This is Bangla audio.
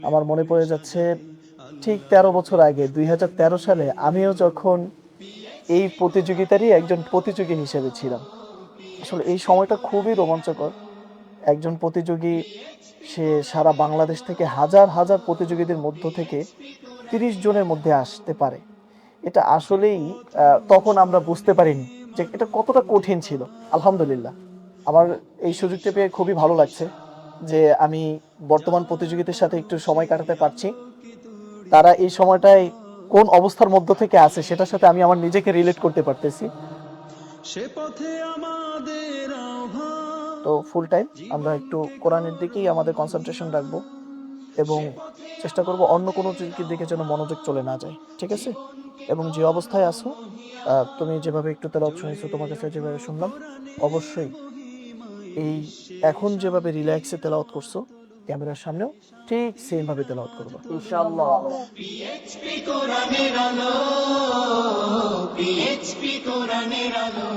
আমার মনে পড়ে যাচ্ছে ঠিক ১৩ বছর আগে ২০১৩ সালে আমিও যখন এই প্রতিযোগিতারই একজন প্রতিযোগী হিসেবে ছিলাম। আসলে এই সময়টা খুবই রোমাঞ্চকর। একজন প্রতিযোগী সে সারা বাংলাদেশ থেকে হাজার, হাজার প্রতিযোগীদের মধ্য থেকে ৩০ জনের মধ্যে আসতে পারে। এটা আসলেই তখন আমরা বুঝতে পারিনি যে এটা কতটা কঠিন ছিল। আলহামদুলিল্লাহ। আমার এই সুযোগটা পেয়ে খুবই ভালো লাগছে যে আমি বর্তমান প্রতিযোগীদের সাথে একটু সময় কাটাতে পারছি। তারা এই সময়টায় কোন অবস্থার মধ্য থেকে আছে সেটার সাথে আমি আমার নিজেকে রিলেট করতে পারতেছি। সে পথে আমাদের আহ্বান। তো ফুল টাইম আমরা একটু কোরআনের দিকেই আমাদের কনসেন্ট্রেশন রাখবো এবং চেষ্টা করব অন্য কোনো দিকে যেন মনোযোগ চলে না যায়। ঠিক আছে? এবং যে অবস্থায় আছো তুমি যেভাবে একটু তেলাওয়াত শুনেছো তোমার কাছে যেভাবে শুনলাম, অবশ্যই এই এখন যেভাবে রিল্যাক্সে তেলাওয়াত করছো ক্যামেরার সামনেও ঠিক সেম ভাবে তেলাওয়াত করবা ইনশাআল্লাহ। পিএইচপি কোরআনের আলো, পিএইচপি কোরআনের আলো।